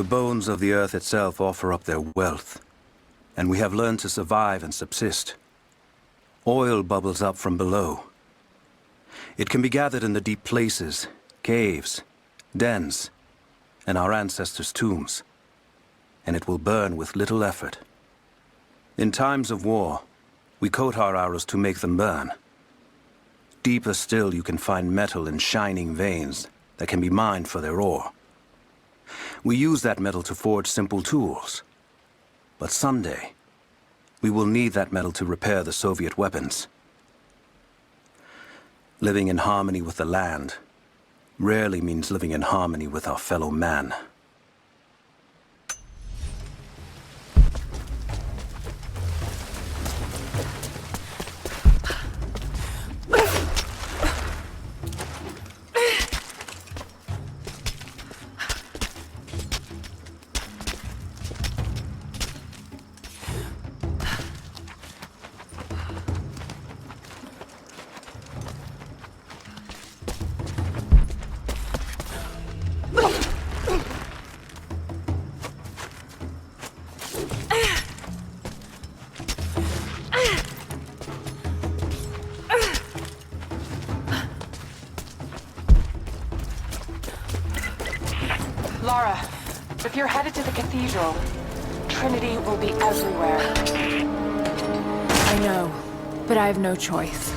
The bones of the earth itself offer up their wealth, and we have learned to survive and subsist. Oil bubbles up from below. It can be gathered in the deep places, caves, dens, and our ancestors' tombs, and it will burn with little effort. In times of war, we coat our arrows to make them burn. Deeper still, you can find metal in shining veins that can be mined for their ore. We use that metal to forge simple tools. But someday, we will need that metal to repair the Soviet weapons. Living in harmony with the land rarely means living in harmony with our fellow man. Lara, if you're headed to the cathedral, Trinity will be everywhere. I know, but I have no choice.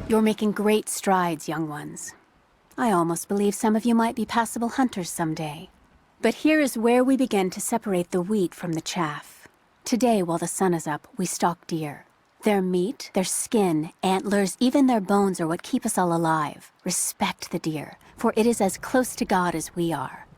You're making great strides, young ones. I almost believe some of you might be passable hunters someday. But here is where we begin to separate the wheat from the chaff. Today, while the sun is up, we stalk deer. Their meat, their skin, antlers, even their bones are what keep us all alive. Respect the deer, for it is as close to God as we are.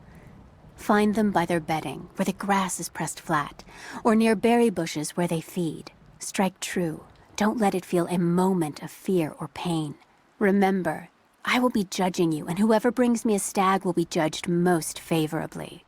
Find them by their bedding, where the grass is pressed flat, or near berry bushes where they feed. Strike true. Don't let it feel a moment of fear or pain. Remember, I will be judging you, and whoever brings me a stag will be judged most favorably.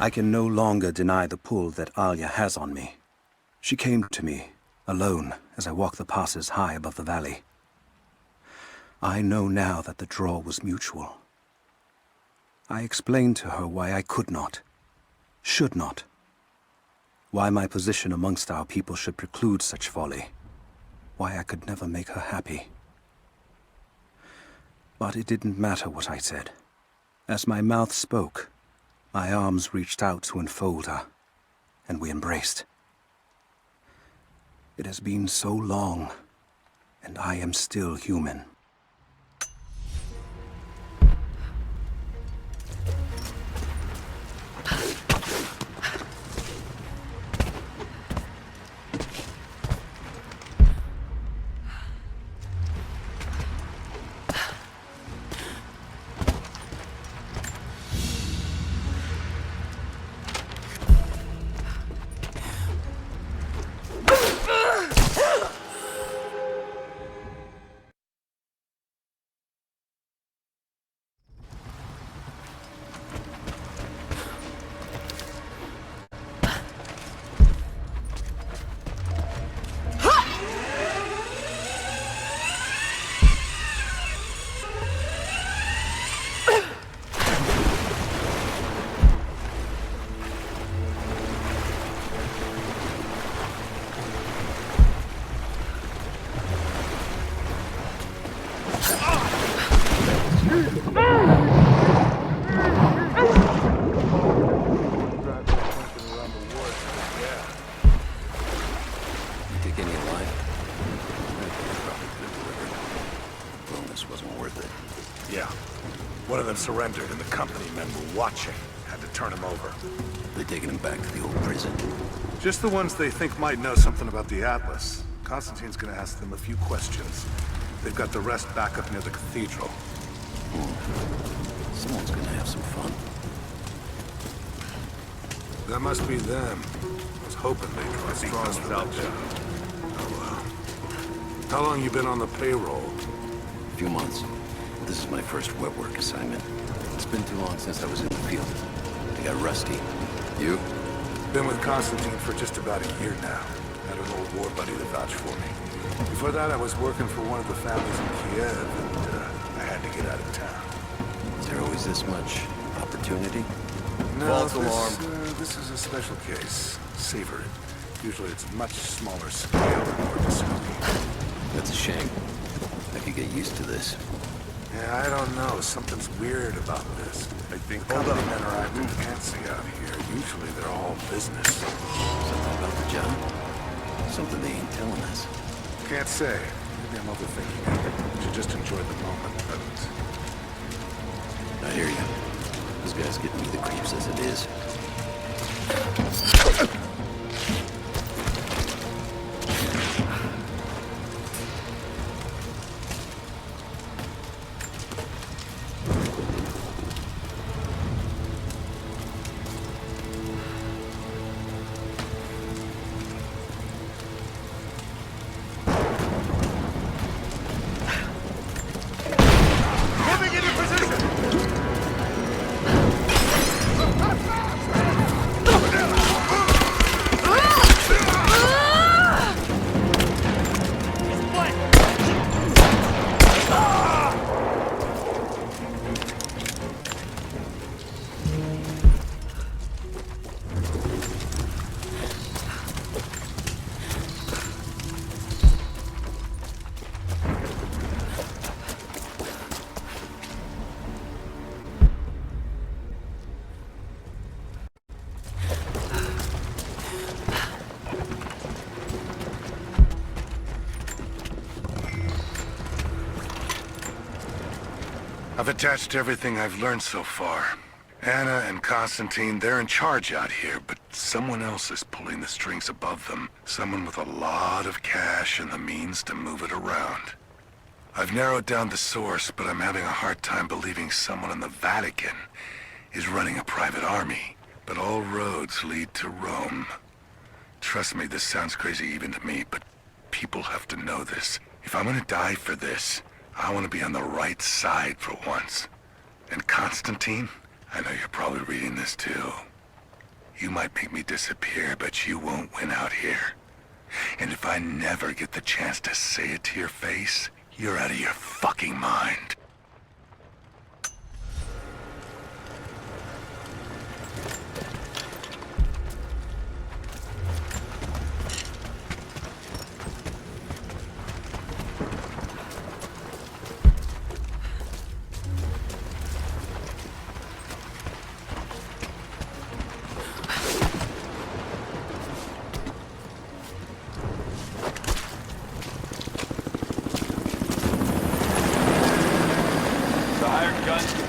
I can no longer deny the pull that Alia has on me. She came to me, alone, as I walked the passes high above the valley. I know now that the draw was mutual. I explained to her why I could not, should not. Why my position amongst our people should preclude such folly. Why I could never make her happy. But it didn't matter what I said. As my mouth spoke, my arms reached out to enfold her, and we embraced. It has been so long, and I am still human. them surrendered, and the company men were watching. Had to turn him over. They're taking him back to the old prison. Just the ones they think might know something about the Atlas. Constantine's gonna ask them a few questions. They've got the rest back up near the cathedral. Someone's gonna have some fun. That must be them. I was hoping they'd draw straws for that job. Oh well. How long you been on the payroll? A few months. This is my first wet work assignment. It's been too long since I was in the field. I got rusty. You? Been with Constantine for just about a year now. Had an old war buddy to vouch for me. Before that, I was working for one of the families in Kiev, and I had to get out of town. Is there always this much opportunity? No, False alarm. This is a special case. Savor it. Usually it's much smaller scale and more dystopian. That's a shame. I could get used to this. Yeah, I don't know. Something's weird about this. I think company men are acting fancy out here. Usually they're all business. Something about the job? Something they ain't telling us. Can't say. Maybe I'm overthinking it. Should just enjoy the moment, but... I hear you. This guy's getting me the creeps as it is. I've attached everything I've learned so far. Anna and Constantine, they're in charge out here, but someone else is pulling the strings above them. Someone with a lot of cash and the means to move it around. I've narrowed down the source, but I'm having a hard time believing someone in the Vatican is running a private army. But all roads lead to Rome. Trust me, this sounds crazy even to me, but people have to know this. If I'm gonna die for this, I want to be on the right side for once. And Constantine, I know you're probably reading this too. You might make me disappear, but you won't win out here. And if I never get the chance to say it to your face, you're out of your fucking mind.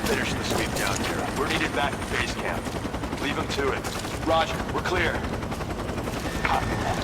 Finish the sweep down here. We're needed back at base camp. Leave them to it. Roger, we're clear. Copy that.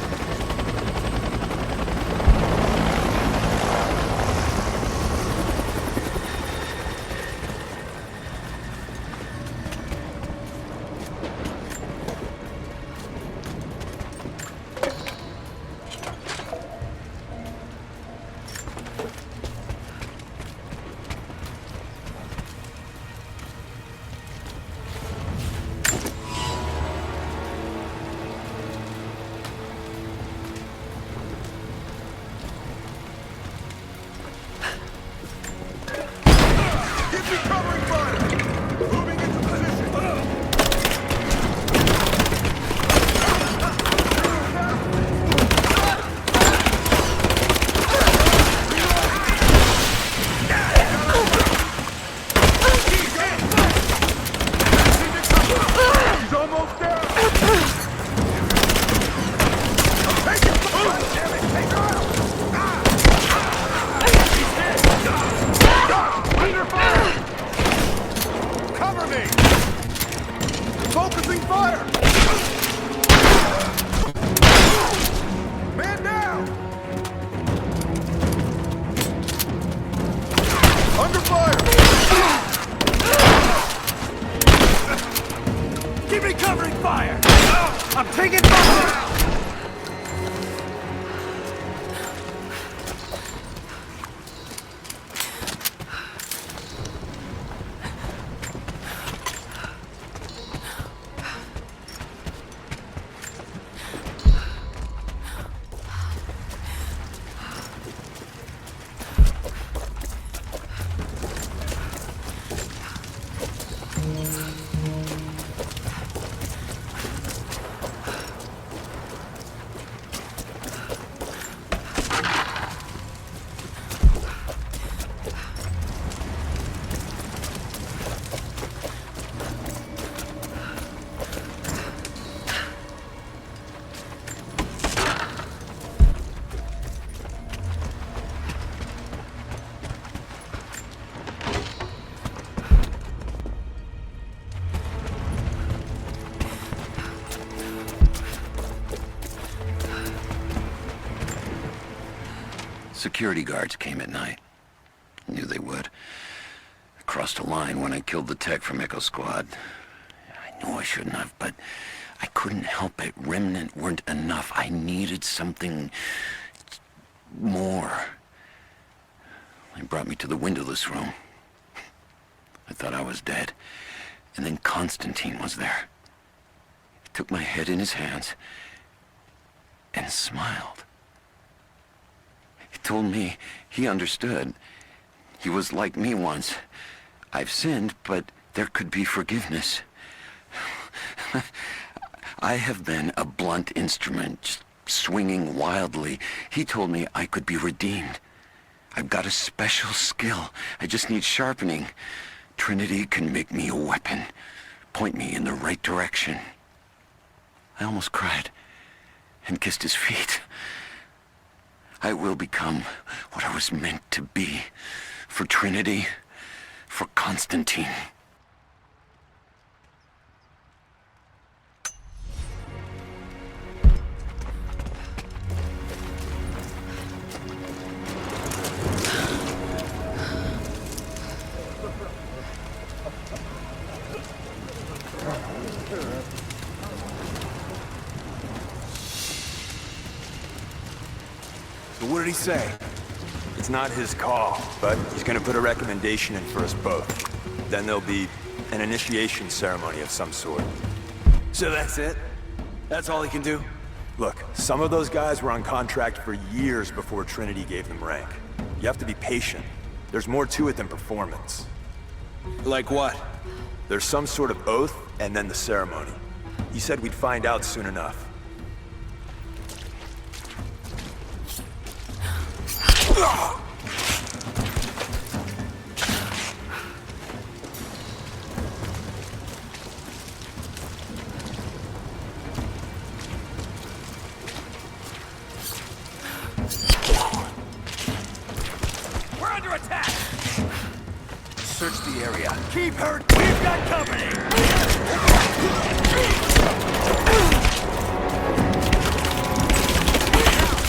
Suppressing fire! Man down! Under fire! Keep me covering fire! I'm taking fire! Security guards came at night. Knew they would. I crossed a line when I killed the tech from Echo Squad. I knew I shouldn't have, but I couldn't help it. Remnant weren't enough. I needed something more. They brought me to the windowless room. I thought I was dead. And then Constantine was there. He took my head in his hands and smiled. He told me he understood. He was like me once. I've sinned, but there could be forgiveness. I have been a blunt instrument, just swinging wildly. He told me I could be redeemed. I've got a special skill. I just need sharpening. Trinity can make me a weapon, point me in the right direction. I almost cried and kissed his feet. I will become what I was meant to be. For Trinity, for Constantine. So what did he say? It's not his call, but he's gonna put a recommendation in for us both. Then there'll be an initiation ceremony of some sort. So that's it? That's all he can do? Look, some of those guys were on contract for years before Trinity gave them rank. You have to be patient. There's more to it than performance. Like what? There's some sort of oath, and then the ceremony. He said we'd find out soon enough. We're under attack! Search the area. Keep her! We've got company!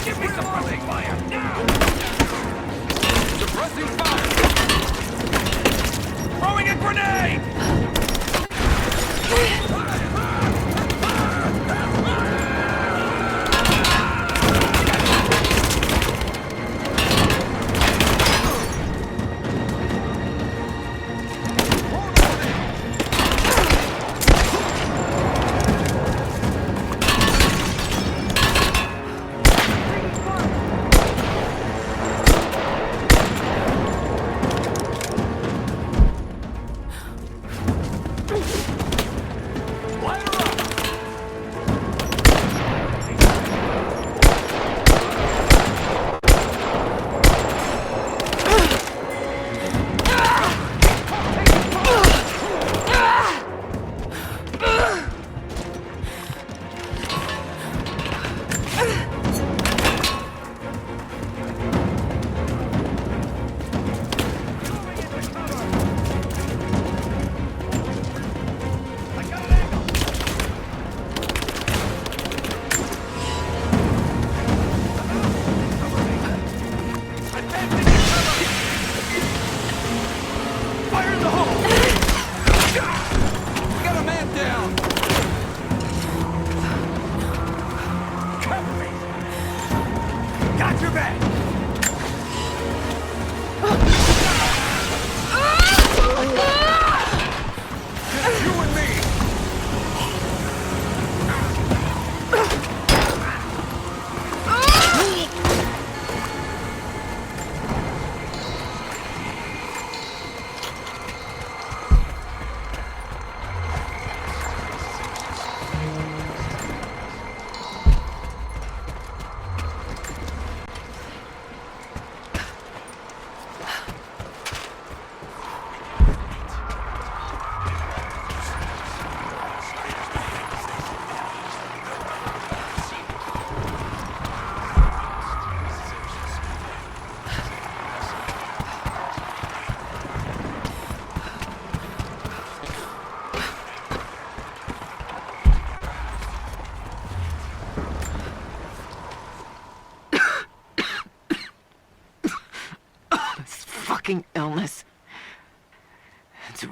Give me suppressing fire, now! Suppressing fire! Throwing a grenade!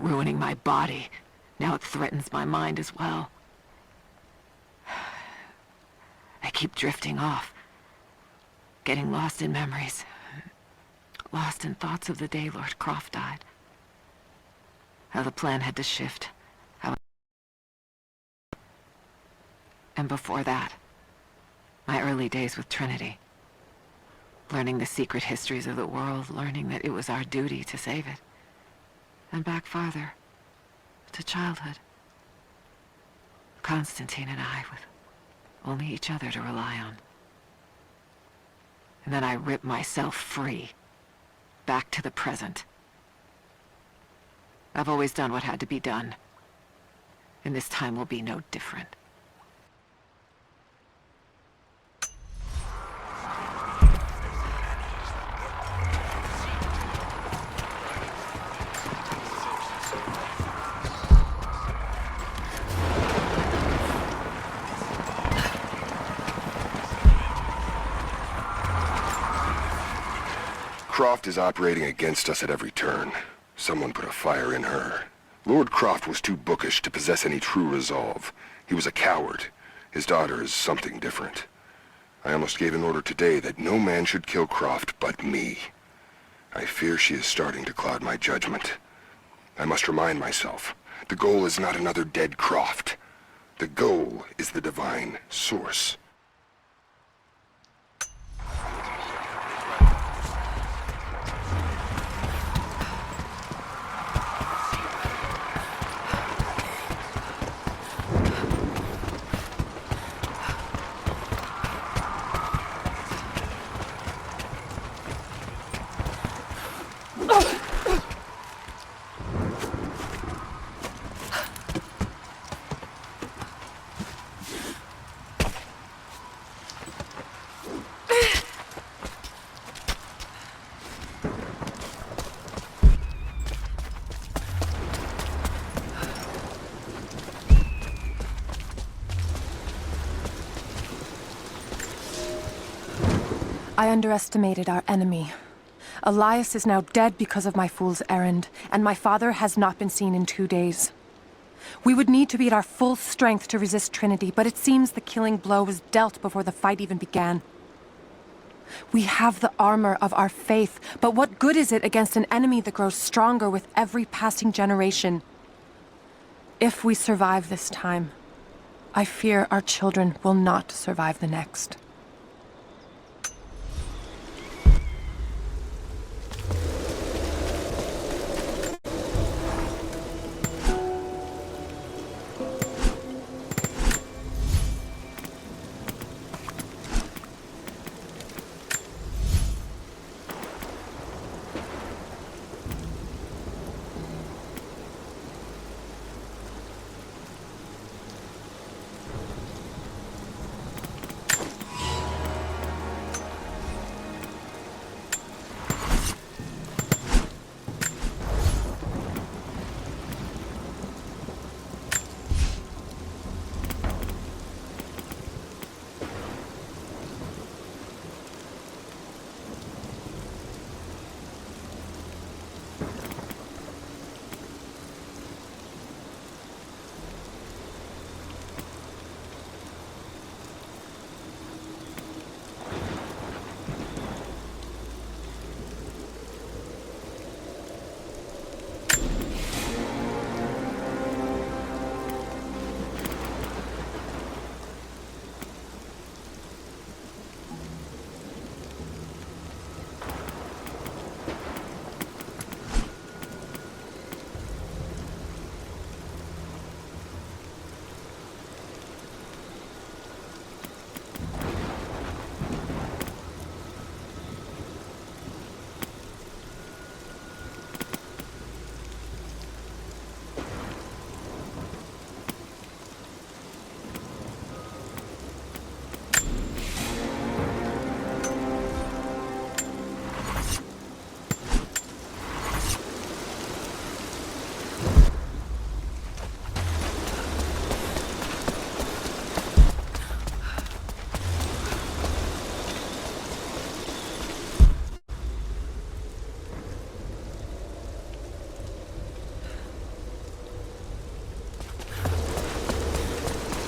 ruining my body. Now it threatens my mind as well. I keep drifting off. Getting lost in memories. Lost in thoughts of the day Lord Croft died. How the plan had to shift. And before that, my early days with Trinity. Learning the secret histories of the world, learning that it was our duty to save it. And back farther, to childhood. Constantine and I, with only each other to rely on. And then I ripped myself free, back to the present. I've always done what had to be done, and this time will be no different. Croft is operating against us at every turn. Someone put a fire in her. Lord Croft was too bookish to possess any true resolve. He was a coward. His daughter is something different. I almost gave an order today that no man should kill Croft but me. I fear she is starting to cloud my judgment. I must remind myself, the goal is not another dead Croft. The goal is the divine source. I underestimated our enemy. Elias is now dead because of my fool's errand, and my father has not been seen in 2 days. We would need to be at our full strength to resist Trinity, but it seems the killing blow was dealt before the fight even began. We have the armor of our faith, but what good is it against an enemy that grows stronger with every passing generation? If we survive this time, I fear our children will not survive the next.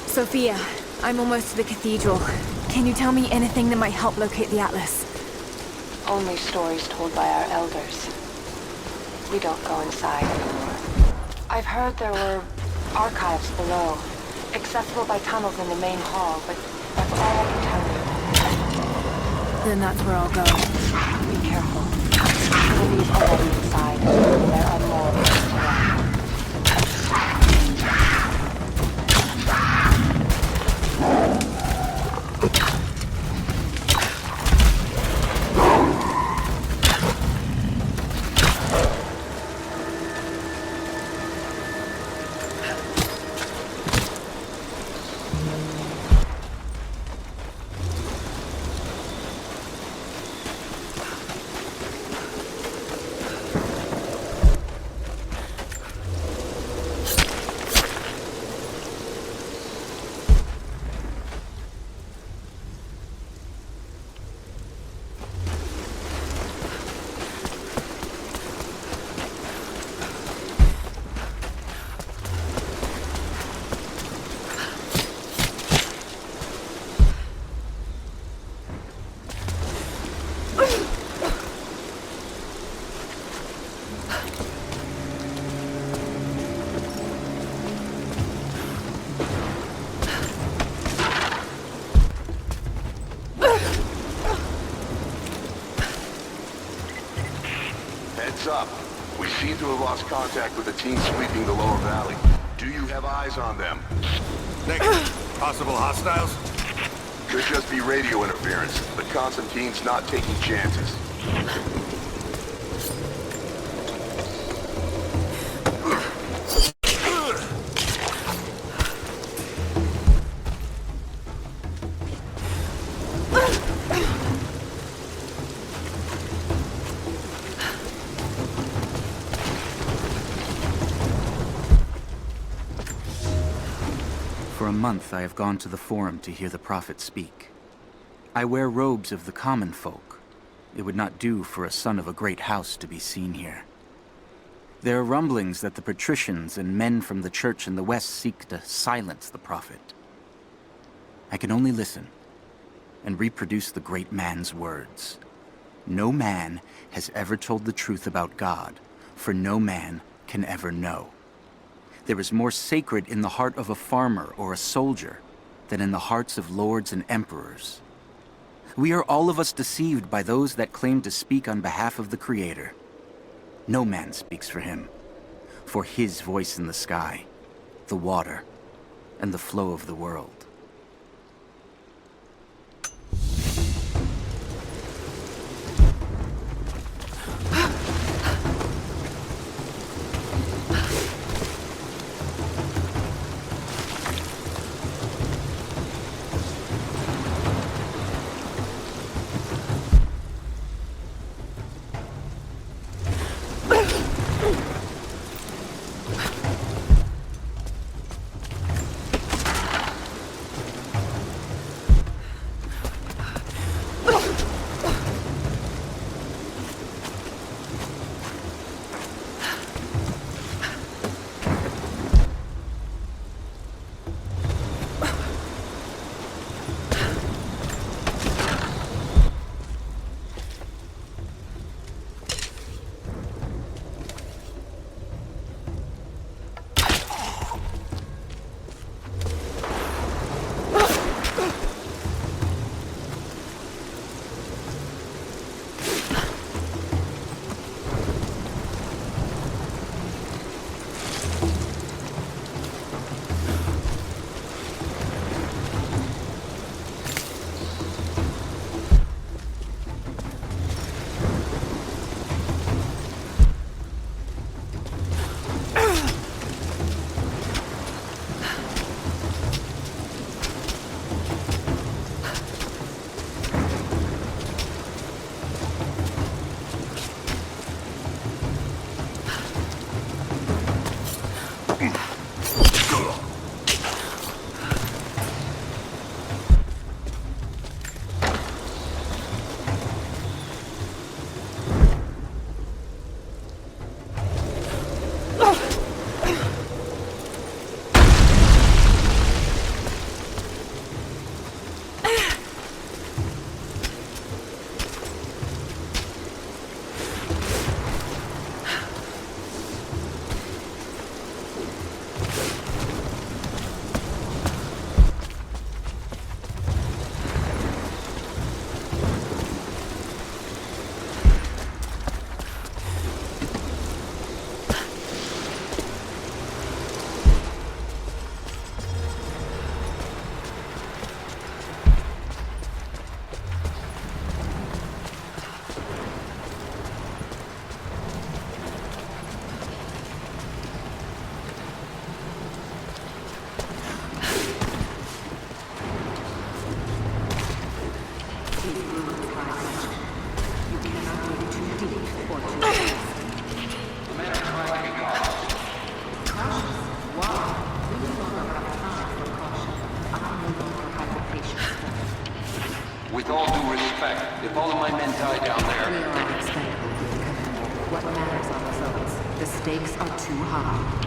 Sophia, I'm almost to the cathedral. Can you tell me anything that might help locate the Atlas? Only stories told by our elders. We don't go inside anymore. I've heard there were archives below, accessible by tunnels in the main hall, but that's all I can tell you. Then that's where I'll go. Be careful. Trinity's already inside, and there are more ways around. Heads up. We seem to have lost contact with the team sweeping the lower valley. Do you have eyes on them? Negative. Possible hostiles? Could just be radio interference, but Constantine's not taking chances. For a month I have gone to the Forum to hear the Prophet speak. I wear robes of the common folk. It would not do for a son of a great house to be seen here. There are rumblings that the patricians and men from the church in the west seek to silence the Prophet. I can only listen and reproduce the great man's words. No man has ever told the truth about God, for no man can ever know. There is more sacred in the heart of a farmer or a soldier than in the hearts of lords and emperors. We are all of us deceived by those that claim to speak on behalf of the Creator. No man speaks for him, for his voice in the sky, the water, and the flow of the world. With all due respect, if all of my men die down there... We are expendable, Commander. What matters are results. The stakes are too high.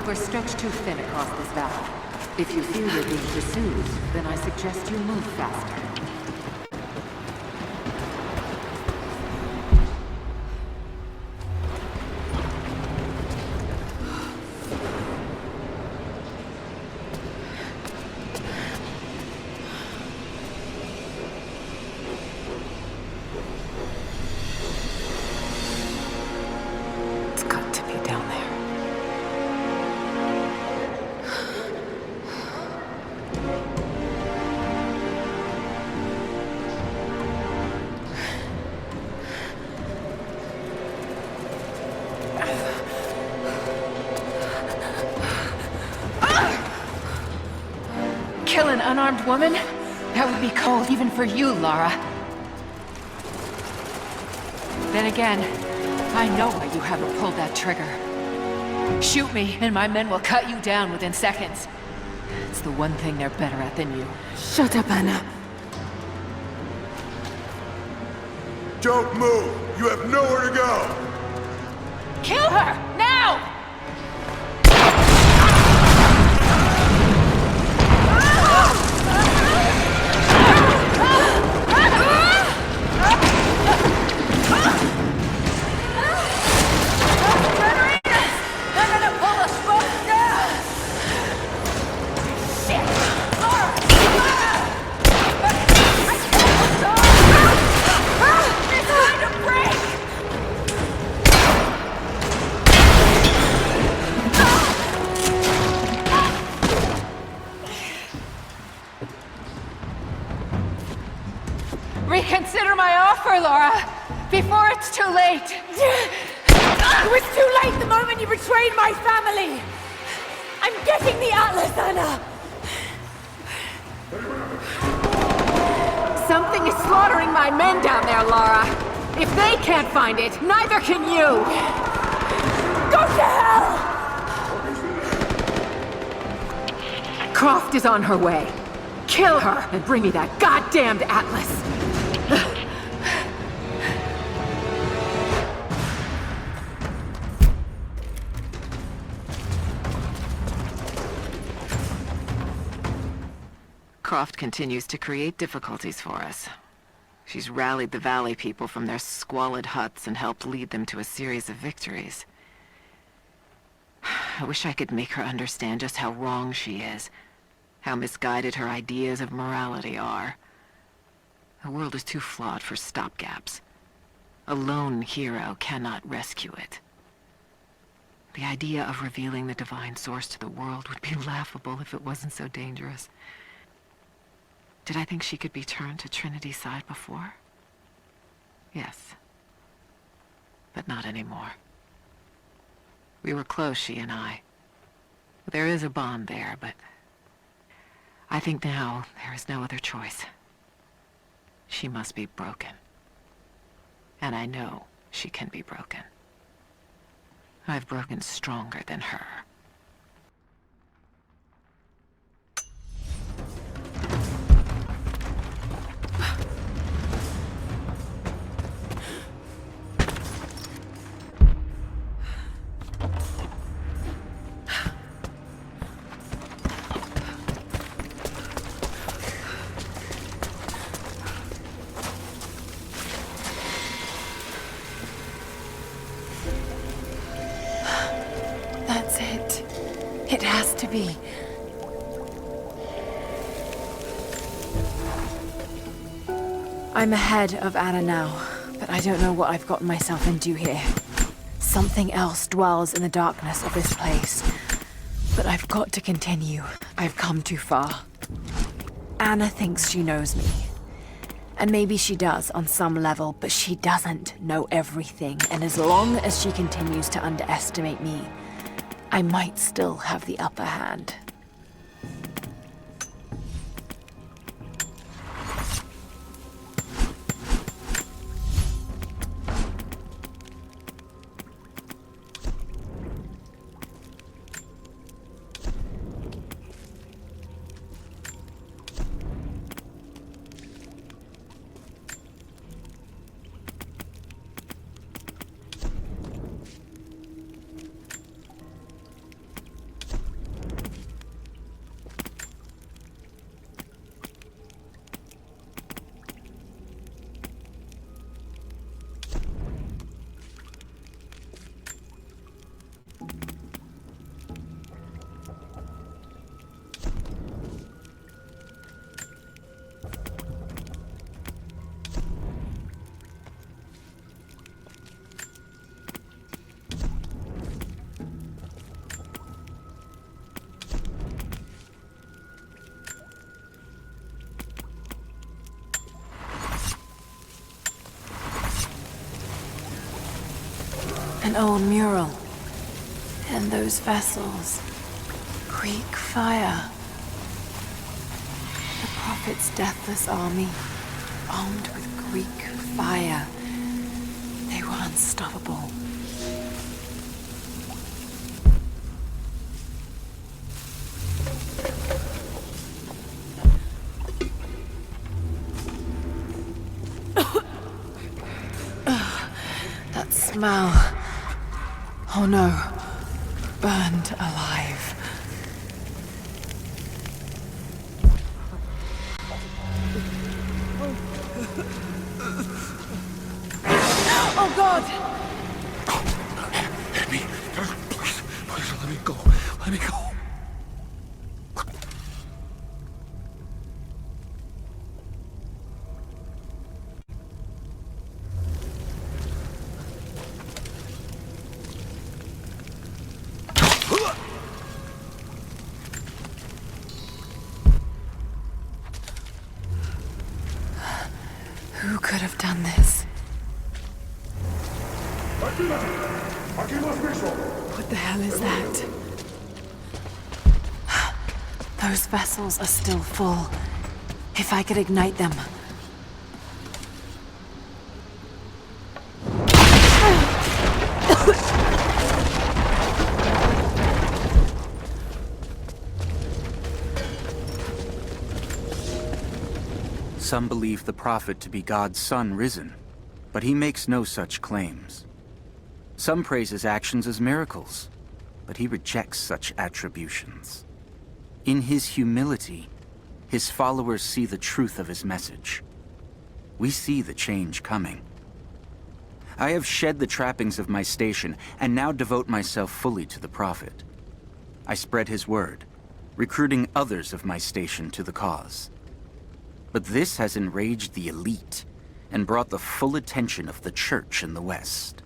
We're stretched too thin across this valley. If you feel you're being pursued, then I suggest you move faster. It's got to be down there. Kill an unarmed woman? That would be cold even for you, Lara. Then again, I know why you haven't pulled that trigger. Shoot me, and my men will cut you down within seconds. It's the one thing they're better at than you. Shut up, Anna. Don't move! You have nowhere to go! Kill her! Now! Reconsider my offer, Laura, before it's too late. It was too late the moment you betrayed my family! I'm getting the Atlas, Anna! Something is slaughtering my men down there, Laura. If they can't find it, neither can you. Go to hell! Croft is on her way. Kill her and bring me that goddamned Atlas. Croft continues to create difficulties for us. She's rallied the Valley people from their squalid huts and helped lead them to a series of victories. I wish I could make her understand just how wrong she is, how misguided her ideas of morality are. The world is too flawed for stopgaps. A lone hero cannot rescue it. The idea of revealing the divine source to the world would be laughable if it wasn't so dangerous. Did I think she could be turned to Trinity's side before? Yes. But not anymore. We were close, she and I. There is a bond there, but I think now there is no other choice. She must be broken. And I know she can be broken. I've broken stronger than her. It has to be. I'm ahead of Anna now, but I don't know what I've gotten myself into here. Something else dwells in the darkness of this place. But I've got to continue. I've come too far. Anna thinks she knows me. And maybe she does on some level, but she doesn't know everything. And as long as she continues to underestimate me, I might still have the upper hand. An old mural. And those vessels. Greek fire. The Prophet's deathless army, armed with Greek fire. They were unstoppable. That smell. Oh no. Burned alive. Oh God! Let me... Please let me go. Let me go. Who could have done this? What the hell is that? Those vessels are still full. If I could ignite them. Some believe the Prophet to be God's Son risen, but he makes no such claims. Some praise his actions as miracles, but he rejects such attributions. In his humility, his followers see the truth of his message. We see the change coming. I have shed the trappings of my station and now devote myself fully to the Prophet. I spread his word, recruiting others of my station to the cause. But this has enraged the elite and brought the full attention of the Church in the West.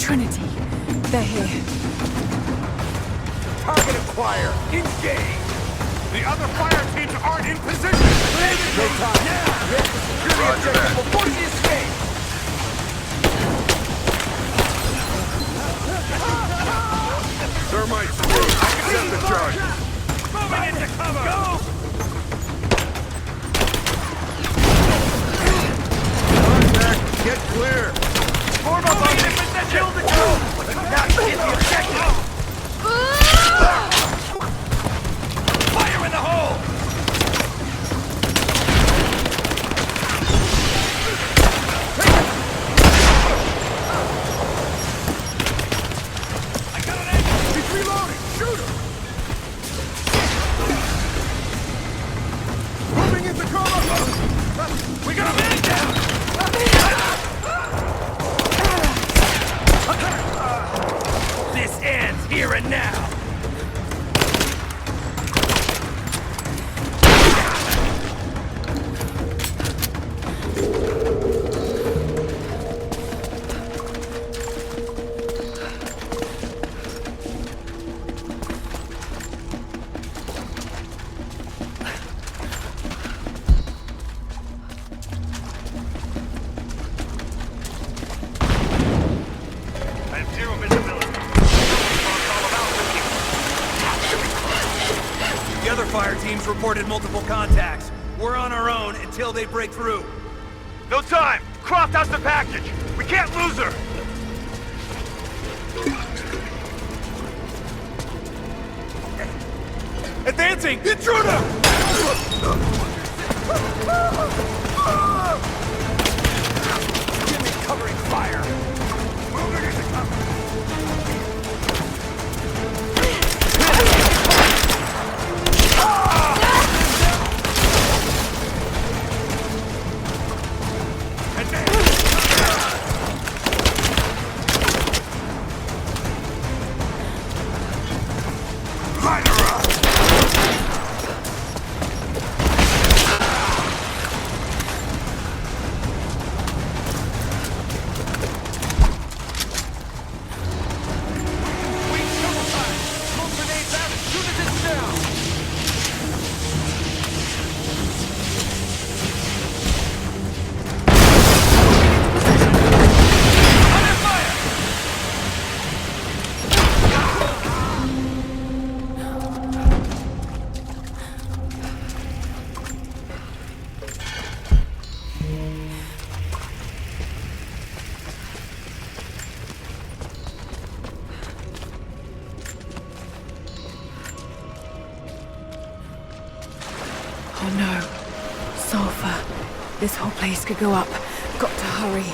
Trinity. They're here. Target acquired. Engage. The other fire teams aren't in position. No time. Now. Secure the objective before the escape. Thermite through. I can set the charge. Moving into cover. Go. Contact. Get clear. Form up on the position. To go. Now hit the objective. Fire in the hole! I got an angle! He's reloading! Shoot him! Moving into cover! We got a man down! This ends here and now! Fire teams reported multiple contacts. We're on our own until they break through. No time! Croft has the package! We can't lose her! Advancing! Intruder! Give me covering fire! Moving into cover! Oh no. Sulfur. This whole place could go up. Got to hurry.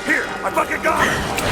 Here! I fucking got it!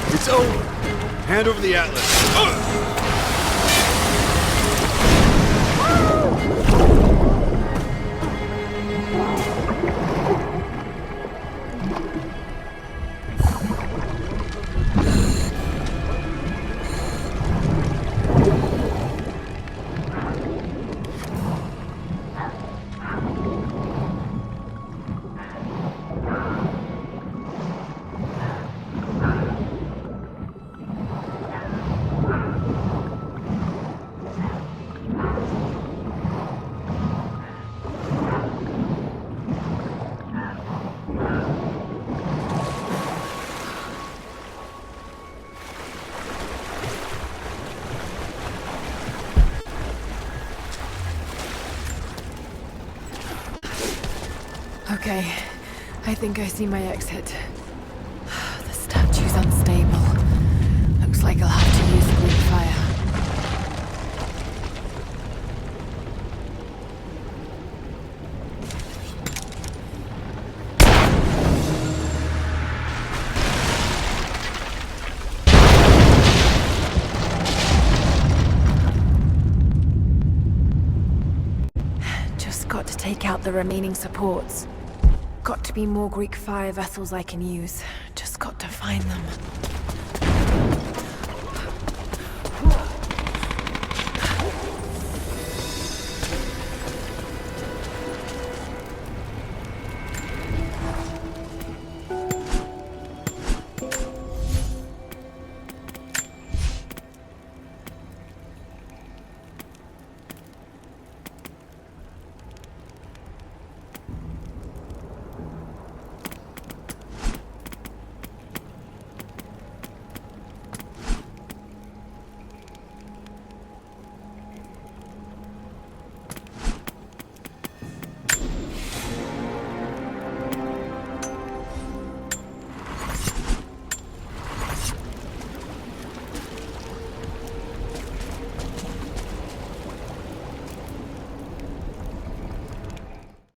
It's over. Hand over the Atlas. Okay, I think I see my exit. The statue's unstable. Looks like I'll have to use Greek fire. the remaining supports. Got to be more Greek fire vessels I can use. Just got to find them.